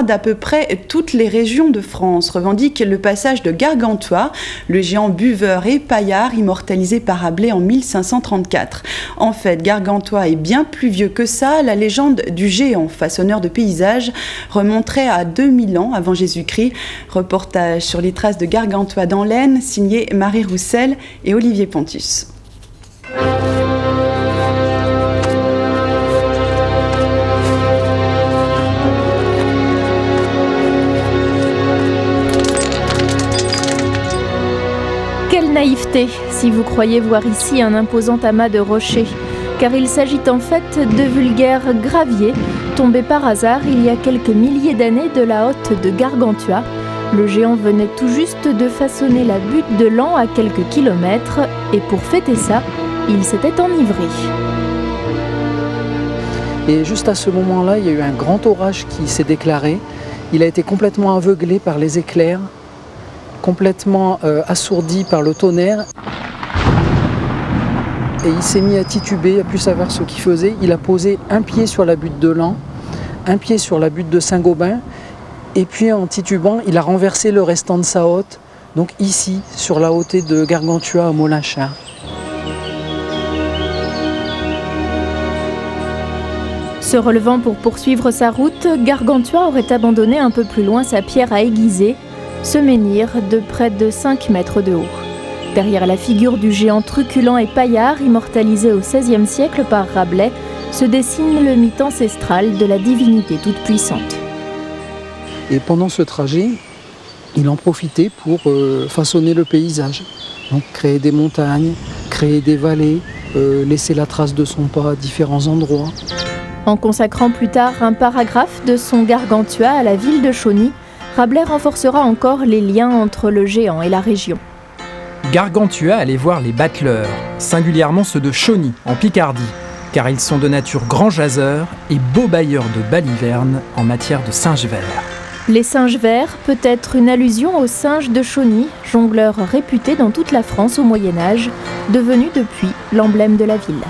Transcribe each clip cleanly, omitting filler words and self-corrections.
D'à peu près toutes les régions de France revendiquent le passage de Gargantua, le géant buveur et paillard immortalisé par Rabelais en 1534. En fait, Gargantua est bien plus vieux que ça. La légende du géant façonneur de paysages remonterait à 2000 ans avant Jésus-Christ. Reportage sur les traces de Gargantua dans l'Aisne, signé Marie Roussel et Olivier Pontus. Quelle naïveté, si vous croyez voir ici un imposant amas de rochers, car il s'agit en fait de vulgaires graviers, tombés par hasard il y a quelques milliers d'années de la haute de Gargantua. Le géant venait tout juste de façonner la butte de Laon à quelques kilomètres, et pour fêter ça, il s'était enivré. Et juste à ce moment-là, il y a eu un grand orage qui s'est déclaré. Il a été complètement aveuglé par les éclairs, complètement assourdi par le tonnerre. Et il s'est mis à tituber, à plus savoir ce qu'il faisait. Il a posé un pied sur la butte de Laon, un pied sur la butte de Saint-Gobain, et puis en titubant, il a renversé le restant de sa haute, donc ici, sur la hauteur de Gargantua à Molinchin. Se relevant pour poursuivre sa route, Gargantua aurait abandonné un peu plus loin sa pierre à aiguiser, ce menhir de près de 5 mètres de haut. Derrière la figure du géant truculent et paillard, immortalisé au XVIe siècle par Rabelais, se dessine le mythe ancestral de la divinité toute-puissante. Et pendant ce trajet, il en profitait pour façonner le paysage. Donc créer des montagnes, créer des vallées, laisser la trace de son pas à différents endroits. En consacrant plus tard un paragraphe de son Gargantua à la ville de Chauny, Rabelais renforcera encore les liens entre le géant et la région. Gargantua allait voir les battleurs, singulièrement ceux de Chauny, en Picardie, car ils sont de nature grands jaseurs et beaux bailleurs de balivernes en matière de singes verts. Les singes verts, peut-être une allusion aux singes de Chauny, jongleurs réputés dans toute la France au Moyen-Âge, devenus depuis l'emblème de la ville.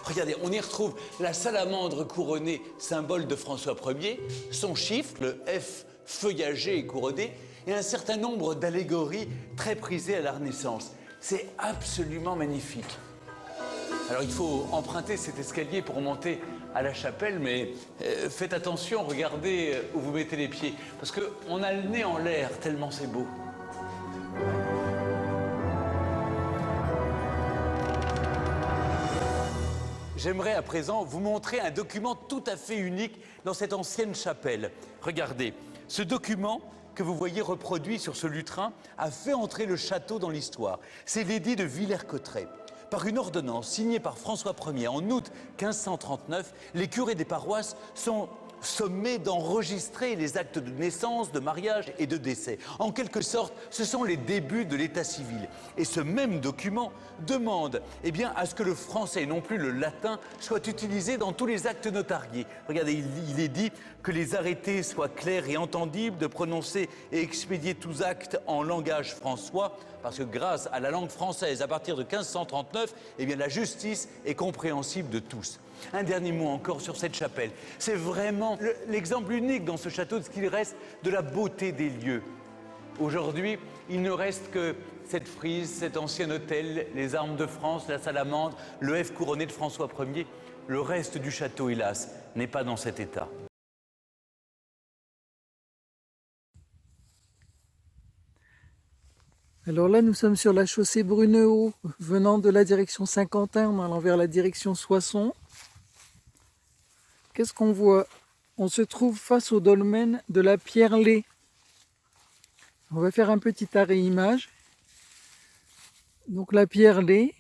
Regardez, on y retrouve la salamandre couronnée, symbole de François Ier, son chiffre, le F feuillagé et couronné, et un certain nombre d'allégories très prisées à la Renaissance. C'est absolument magnifique. Alors il faut emprunter cet escalier pour monter à la chapelle, mais faites attention, regardez où vous mettez les pieds, parce qu'on a le nez en l'air tellement c'est beau. J'aimerais à présent vous montrer un document tout à fait unique dans cette ancienne chapelle. Regardez, ce document que vous voyez reproduit sur ce lutrin a fait entrer le château dans l'histoire. C'est l'édit de Villers-Cotterêts. Par une ordonnance signée par François Ier en août 1539, les curés des paroisses sont sommés d'enregistrer les actes de naissance, de mariage et de décès. En quelque sorte, ce sont les débuts de l'état civil. Et ce même document demande à ce que le français, et non plus le latin, soit utilisé dans tous les actes notariés. Regardez, il est dit que les arrêtés soient clairs et entendibles, de prononcer et expédier tous actes en langage françois, parce que grâce à la langue française, à partir de 1539, la justice est compréhensible de tous. Un dernier mot encore sur cette chapelle. C'est vraiment l'exemple unique dans ce château de ce qu'il reste de la beauté des lieux. Aujourd'hui, il ne reste que cette frise, cet ancien hôtel, les armes de France, la salamandre, le F couronné de François Ier. Le reste du château, hélas, n'est pas dans cet état. Alors là, nous sommes sur la chaussée Brunehaut, venant de la direction Saint-Quentin, en allant vers la direction Soissons. Qu'est-ce qu'on voit? On se trouve face au dolmen de la Pierre-Lay. On va faire un petit arrêt image. Donc la Pierre-Lay,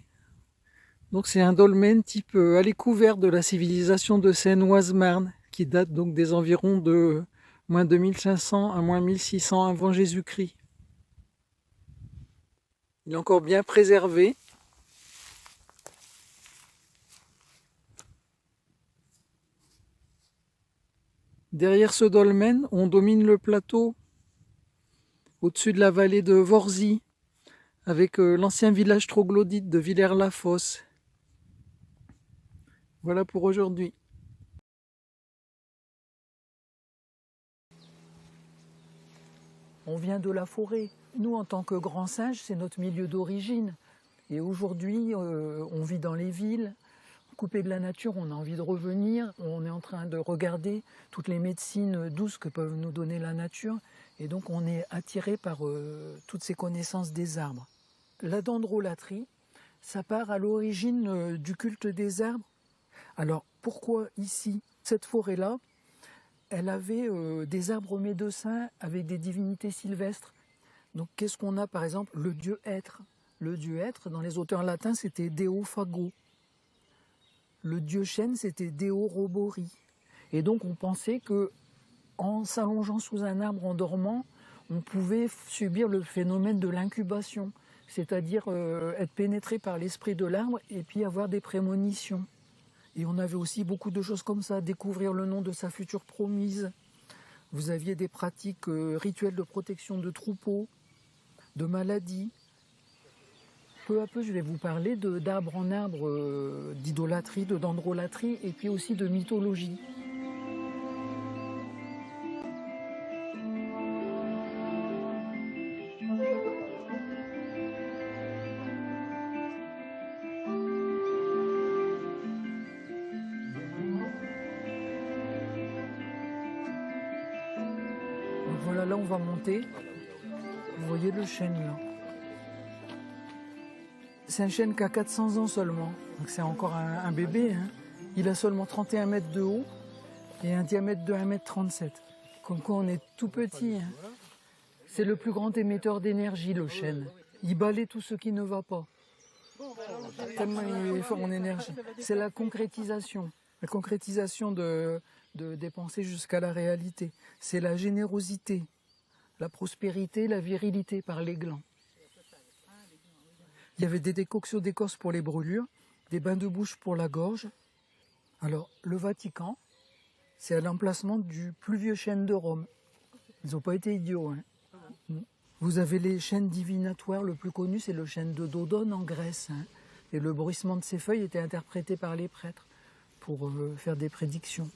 c'est un dolmen type allée couverte de la civilisation de Seine-Oise-Marne, qui date donc des environs de moins 2500 à moins 1600 avant Jésus-Christ. Il est encore bien préservé. Derrière ce dolmen, on domine le plateau au-dessus de la vallée de Vorzy, avec l'ancien village troglodyte de Villers-la-Fosse. Voilà pour aujourd'hui. On vient de la forêt. Nous, en tant que grands singes, c'est notre milieu d'origine. Et aujourd'hui, on vit dans les villes. Coupé de la nature, on a envie de revenir. On est en train de regarder toutes les médecines douces que peuvent nous donner la nature. Et donc, on est attiré par toutes ces connaissances des arbres. La dendrolatrie, ça part à l'origine du culte des arbres. Alors, pourquoi ici, cette forêt-là, elle avait des arbres médecins avec des divinités sylvestres. Donc qu'est-ce qu'on a par exemple? Le dieu Hêtre. Le dieu Hêtre, dans les auteurs latins, c'était Deo Fago. Le dieu chêne, c'était Deo Robori. Et donc on pensait que en s'allongeant sous un arbre en dormant, on pouvait subir le phénomène de l'incubation, c'est-à-dire être pénétré par l'esprit de l'arbre et puis avoir des prémonitions. Et on avait aussi beaucoup de choses comme ça, découvrir le nom de sa future promise. Vous aviez des pratiques rituelles de protection de troupeaux, de maladies. Peu à peu, je vais vous parler d'arbre en arbre, d'idolâtrie, de dendrolatrie, et puis aussi de mythologie. Donc voilà, là on va monter. Vous voyez le chêne là. C'est un chêne qui a 400 ans seulement, donc c'est encore un bébé. Hein. Il a seulement 31 mètres de haut et un diamètre de 1,37 m. Comme quoi on est tout petit. Hein. C'est le plus grand émetteur d'énergie, le chêne. Il balaie tout ce qui ne va pas. Tellement il est fort en énergie. C'est la concrétisation des pensées jusqu'à la réalité. C'est la générosité, la prospérité, la virilité par les glands. Il y avait des décoctions d'écorce pour les brûlures, des bains de bouche pour la gorge. Alors, le Vatican, c'est à l'emplacement du plus vieux chêne de Rome. Ils n'ont pas été idiots. Hein. Vous avez les chênes divinatoires, le plus connu, c'est le chêne de Dodone en Grèce. Hein. Et le bruissement de ses feuilles était interprété par les prêtres pour faire des prédictions.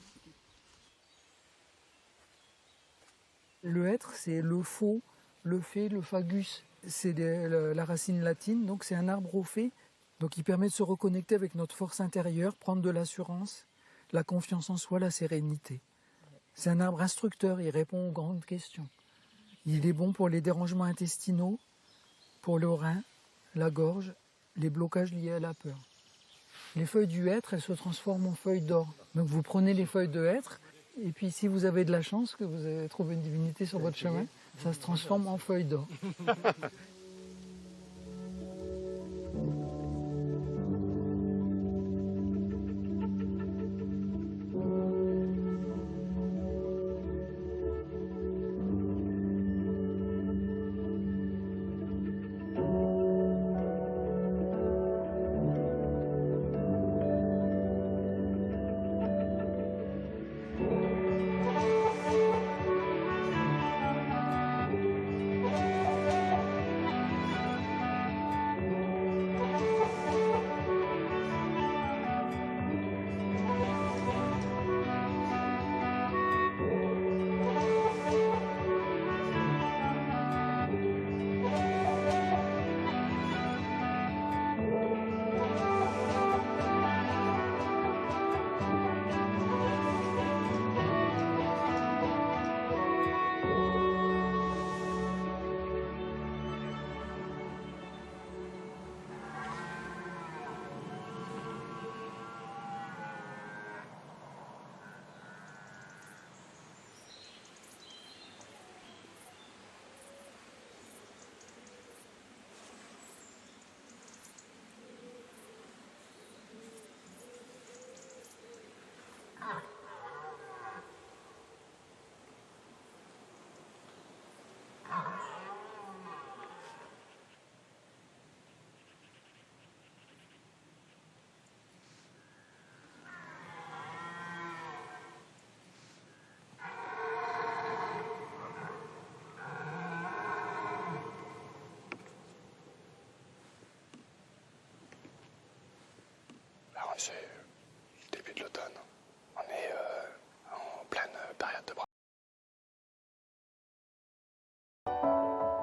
Le hêtre, c'est le faux, le fée, le fagus. C'est la racine latine, donc c'est un arbre au fait. Donc il permet de se reconnecter avec notre force intérieure, prendre de l'assurance, la confiance en soi, la sérénité. C'est un arbre instructeur, il répond aux grandes questions. Il est bon pour les dérangements intestinaux, pour le rein, la gorge, les blocages liés à la peur. Les feuilles du hêtre, elles se transforment en feuilles d'or. Donc vous prenez les feuilles de hêtre, et puis si vous avez de la chance, que vous avez trouvé une divinité sur votre chemin, ça se transforme en feuilles d'or.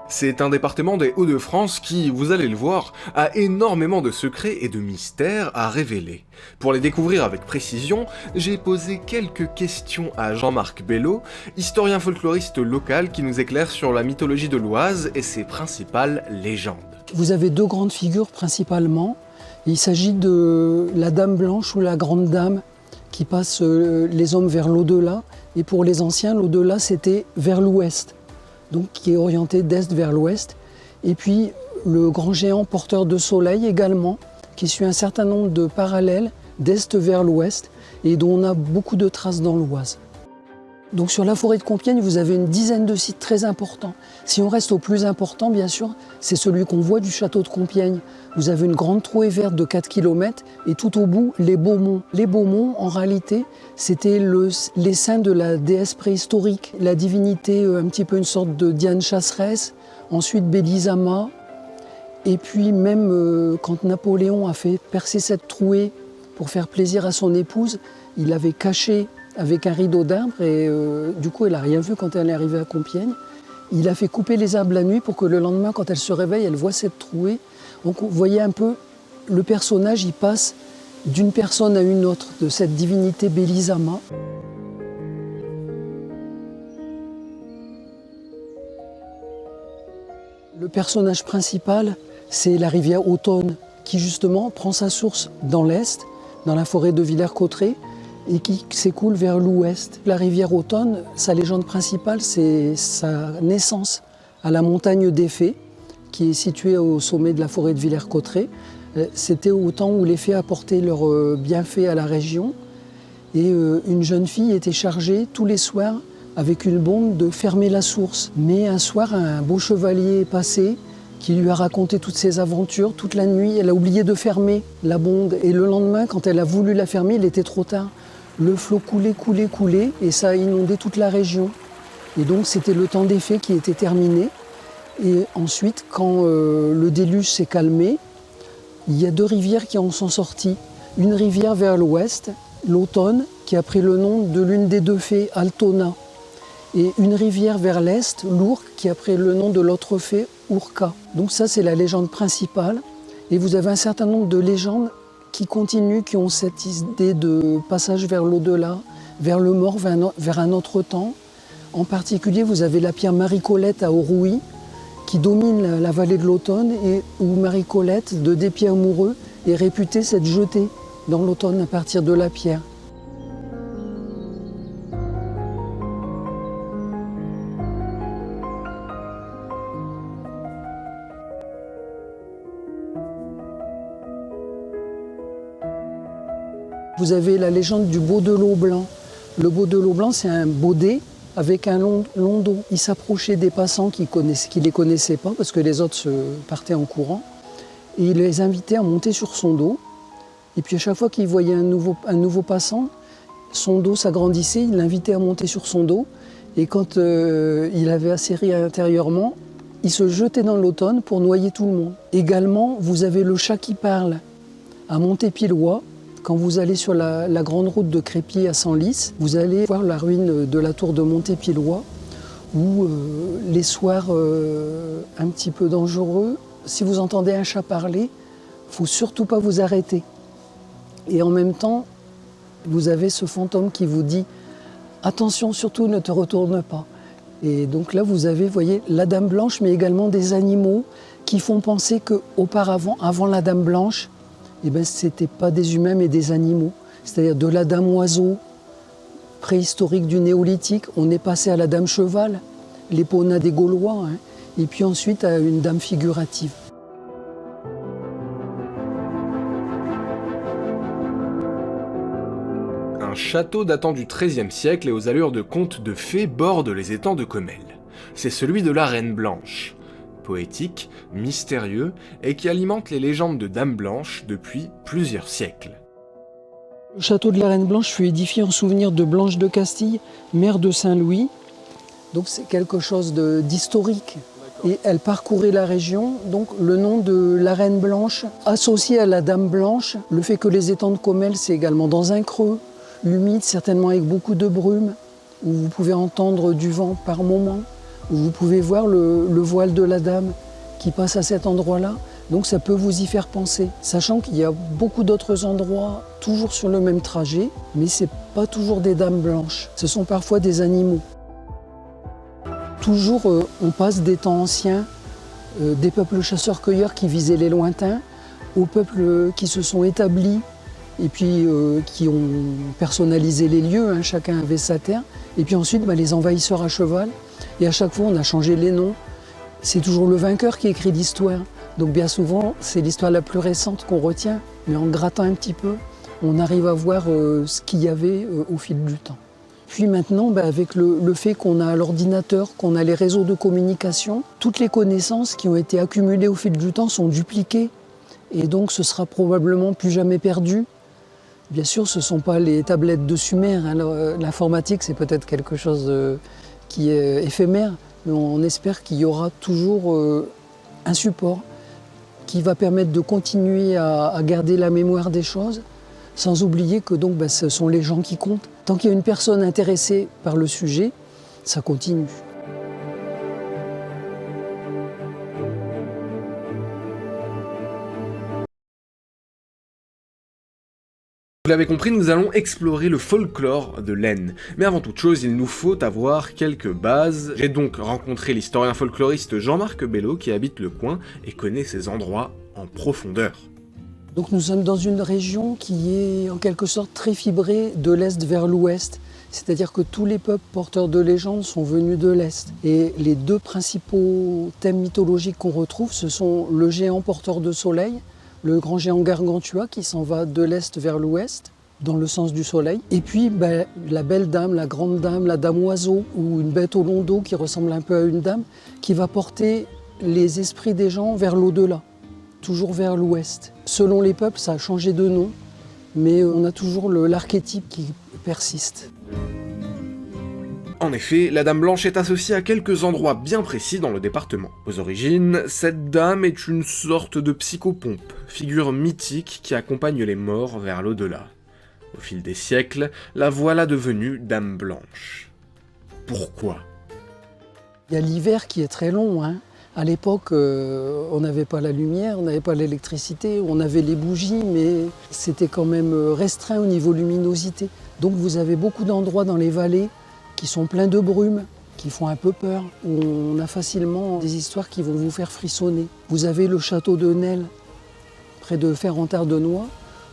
C'est un département des Hauts-de-France qui, vous allez le voir, a énormément de secrets et de mystères à révéler. Pour les découvrir avec précision, j'ai posé quelques questions à Jean-Marc Bello, historien folkloriste local qui nous éclaire sur la mythologie de l'Oise et ses principales légendes. Vous avez deux grandes figures principalement. Il s'agit de la Dame Blanche ou la Grande Dame qui passe les hommes vers l'au-delà. Et pour les anciens, l'au-delà c'était vers l'ouest. Donc qui est orienté d'est vers l'ouest. Et puis le grand géant porteur de soleil également, qui suit un certain nombre de parallèles d'est vers l'ouest et dont on a beaucoup de traces dans l'Oise. Donc sur la forêt de Compiègne, vous avez une dizaine de sites très importants. Si on reste au plus important, bien sûr, c'est celui qu'on voit du château de Compiègne. Vous avez une grande trouée verte de 4 km et tout au bout, les Beaumonts. Les Beaumonts, en réalité, c'était l'essaim de la déesse préhistorique, la divinité, un petit peu une sorte de Diane chasseresse, ensuite Bélisama. Et puis même quand Napoléon a fait percer cette trouée pour faire plaisir à son épouse, il avait caché avec un rideau d'arbres et du coup elle n'a rien vu quand elle est arrivée à Compiègne. Il a fait couper les arbres la nuit pour que le lendemain, quand elle se réveille, elle voit cette trouée. Donc vous voyez un peu, le personnage il passe d'une personne à une autre, de cette divinité Bélisama. Le personnage principal, c'est la rivière Autonne, qui justement prend sa source dans l'est, dans la forêt de Villers-Cotterêts, et qui s'écoule vers l'ouest. La rivière Autonne, sa légende principale, c'est sa naissance à la montagne des Fées, qui est située au sommet de la forêt de Villers-Cotterêts. C'était au temps où les Fées apportaient leurs bienfaits à la région. Et une jeune fille était chargée tous les soirs, avec une bonde, de fermer la source. Mais un soir, un beau chevalier est passé, qui lui a raconté toutes ses aventures. Toute la nuit, elle a oublié de fermer la bonde. Et le lendemain, quand elle a voulu la fermer, il était trop tard. Le flot coulait, et ça a inondé toute la région. Et donc c'était le temps des Fées qui était terminé. Et ensuite, quand le déluge s'est calmé, il y a deux rivières qui en sont sorties. Une rivière vers l'ouest, l'Autonne, qui a pris le nom de l'une des deux fées, Altona. Et une rivière vers l'est, l'Ourcq, qui a pris le nom de l'autre fée, Urca. Donc ça, c'est la légende principale. Et vous avez un certain nombre de légendes qui continuent, qui ont cette idée de passage vers l'au-delà, vers le mort, vers un autre temps. En particulier, vous avez la pierre Marie-Colette à Aurouy, qui domine la vallée de l'Autonne, et où Marie-Colette, de dépit amoureux, est réputée s'être jetée dans l'Autonne à partir de la pierre. Vous avez la légende du Baudelot blanc. Le Baudelot blanc, c'est un baudet avec un long dos. Il s'approchait des passants qui ne les connaissaient pas, parce que les autres se partaient en courant. Et il les invitait à monter sur son dos. Et puis à chaque fois qu'il voyait un nouveau passant, son dos s'agrandissait, il l'invitait à monter sur son dos. Et quand il avait acéré intérieurement, il se jetait dans l'Autonne pour noyer tout le monde. Également, vous avez le chat qui parle à Montépillois. Quand vous allez sur la grande route de Crépier à Senlis, vous allez voir la ruine de la tour de Montépillois, où les soirs un petit peu dangereux, si vous entendez un chat parler, il ne faut surtout pas vous arrêter. Et en même temps, vous avez ce fantôme qui vous dit « Attention, surtout ne te retourne pas ». Et donc là, vous avez, voyez, la Dame Blanche, mais également des animaux qui font penser qu'auparavant, avant la Dame Blanche, eh ben, ce n'était pas des humains, mais des animaux. C'est-à-dire de la Dame Oiseau, préhistorique du néolithique, on est passé à la Dame Cheval, l'épona des Gaulois, hein, et puis ensuite à une dame figurative. Un château datant du XIIIe siècle et aux allures de conte de fées borde les étangs de Comelles. C'est celui de la Reine Blanche. Poétique, mystérieux et qui alimente les légendes de Dame Blanche depuis plusieurs siècles. Le château de la Reine Blanche fut édifié en souvenir de Blanche de Castille, mère de Saint-Louis. Donc c'est quelque chose d'historique. Et elle parcourait la région, donc le nom de la Reine Blanche, associé à la Dame Blanche, le fait que les étangs de Comelles, c'est également dans un creux, humide, certainement avec beaucoup de brume, où vous pouvez entendre du vent par moments. Vous pouvez voir le voile de la dame qui passe à cet endroit-là. Donc ça peut vous y faire penser, sachant qu'il y a beaucoup d'autres endroits toujours sur le même trajet, mais ce n'est pas toujours des dames blanches, ce sont parfois des animaux. Toujours on passe des temps anciens, des peuples chasseurs-cueilleurs qui visaient les lointains, aux peuples qui se sont établis et puis qui ont personnalisé les lieux, hein, chacun avait sa terre, et puis ensuite les envahisseurs à cheval, et à chaque fois on a changé les noms. C'est toujours le vainqueur qui écrit l'histoire. Donc bien souvent, c'est l'histoire la plus récente qu'on retient, mais en grattant un petit peu, on arrive à voir ce qu'il y avait au fil du temps. Puis maintenant, avec le fait qu'on a l'ordinateur, qu'on a les réseaux de communication, toutes les connaissances qui ont été accumulées au fil du temps sont dupliquées, et donc ce sera probablement plus jamais perdu. Bien sûr, ce ne sont pas les tablettes de Sumer, hein. L'informatique c'est peut-être quelque chose qui est éphémère, mais on espère qu'il y aura toujours un support qui va permettre de continuer à garder la mémoire des choses, sans oublier que donc, ce sont les gens qui comptent. Tant qu'il y a une personne intéressée par le sujet, ça continue. Vous l'avez compris, nous allons explorer le folklore de l'Aisne. Mais avant toute chose, il nous faut avoir quelques bases. J'ai donc rencontré l'historien folkloriste Jean-Marc Bello qui habite le coin et connaît ces endroits en profondeur. Donc nous sommes dans une région qui est en quelque sorte très fibrée de l'Est vers l'Ouest. C'est-à-dire que tous les peuples porteurs de légendes sont venus de l'Est. Et les deux principaux thèmes mythologiques qu'on retrouve, ce sont le géant porteur de soleil, le grand géant Gargantua qui s'en va de l'Est vers l'Ouest, dans le sens du soleil. Et puis la belle dame, la grande dame, la dame oiseau, ou une bête au long dos qui ressemble un peu à une dame, qui va porter les esprits des gens vers l'au-delà, toujours vers l'Ouest. Selon les peuples, ça a changé de nom, mais on a toujours l'archétype qui persiste. En effet, la Dame Blanche est associée à quelques endroits bien précis dans le département. Aux origines, cette dame est une sorte de psychopompe, figure mythique qui accompagne les morts vers l'au-delà. Au fil des siècles, la voilà devenue Dame Blanche. Pourquoi ? Il y a l'hiver qui est très long, hein. À l'époque, on n'avait pas la lumière, on n'avait pas l'électricité, on avait les bougies, mais c'était quand même restreint au niveau luminosité. Donc vous avez beaucoup d'endroits dans les vallées qui sont pleins de brume, qui font un peu peur, où on a facilement des histoires qui vont vous faire frissonner. Vous avez le château de Nesle, près de Ferrantard-de-Noix,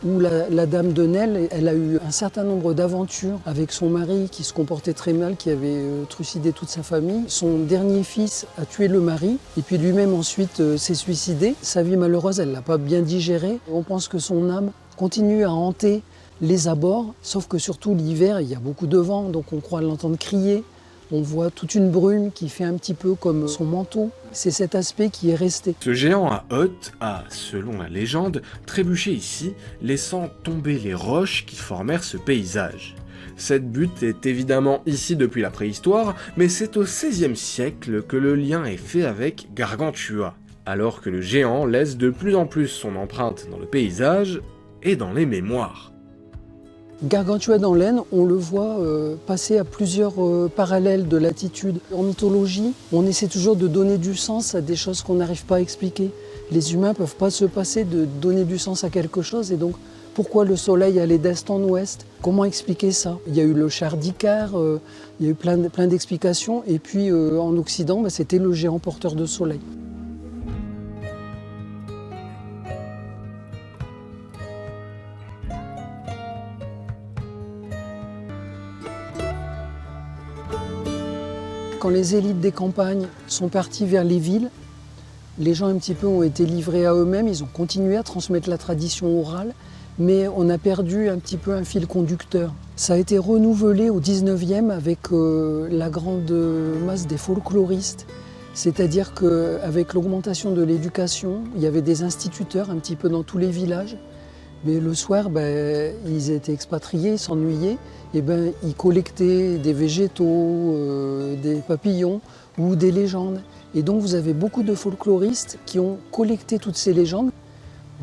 où la dame de Nesle, elle a eu un certain nombre d'aventures avec son mari qui se comportait très mal, qui avait trucidé toute sa famille. Son dernier fils a tué le mari, et puis lui-même ensuite s'est suicidé. Sa vie malheureuse, elle ne l'a pas bien digérée. On pense que son âme continue à hanter les abords, sauf que surtout l'hiver, il y a beaucoup de vent, donc on croit l'entendre crier. On voit toute une brume qui fait un petit peu comme son manteau. C'est cet aspect qui est resté. Ce géant à hotte a, selon la légende, trébuché ici, laissant tomber les roches qui formèrent ce paysage. Cette butte est évidemment ici depuis la préhistoire, mais c'est au XVIe siècle que le lien est fait avec Gargantua, alors que le géant laisse de plus en plus son empreinte dans le paysage et dans les mémoires. Gargantua dans l'Aisne, on le voit passer à plusieurs parallèles de latitude. En mythologie, on essaie toujours de donner du sens à des choses qu'on n'arrive pas à expliquer. Les humains ne peuvent pas se passer de donner du sens à quelque chose, et donc pourquoi le soleil allait d'est en ouest? Comment expliquer ça? Il y a eu le char d'Icare, il y a eu plein d'explications, et puis en Occident, c'était le géant porteur de soleil. Quand les élites des campagnes sont parties vers les villes, les gens un petit peu ont été livrés à eux-mêmes, ils ont continué à transmettre la tradition orale, mais on a perdu un petit peu un fil conducteur. Ça a été renouvelé au 19e avec la grande masse des folkloristes, c'est-à-dire qu'avec l'augmentation de l'éducation, il y avait des instituteurs un petit peu dans tous les villages, mais le soir, ils étaient expatriés, ils s'ennuyaient, et ils collectaient des végétaux, des papillons ou des légendes. Et donc vous avez beaucoup de folkloristes qui ont collecté toutes ces légendes.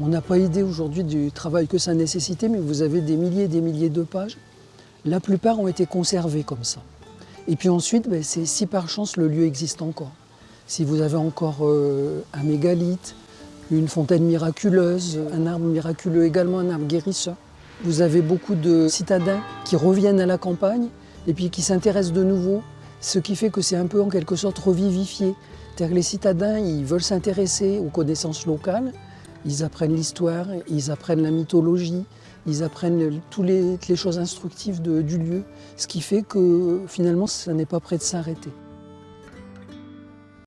On n'a pas idée aujourd'hui du travail que ça nécessitait, mais vous avez des milliers et des milliers de pages. La plupart ont été conservées comme ça. Et puis ensuite, c'est si par chance le lieu existe encore. Si vous avez encore un mégalithe, une fontaine miraculeuse, un arbre miraculeux également, un arbre guérisseur. Vous avez beaucoup de citadins qui reviennent à la campagne et puis qui s'intéressent de nouveau, ce qui fait que c'est un peu en quelque sorte revivifié. C'est-à-dire que les citadins, ils veulent s'intéresser aux connaissances locales, ils apprennent l'histoire, ils apprennent la mythologie, ils apprennent toutes les choses instructives du lieu, ce qui fait que finalement, ça n'est pas près de s'arrêter.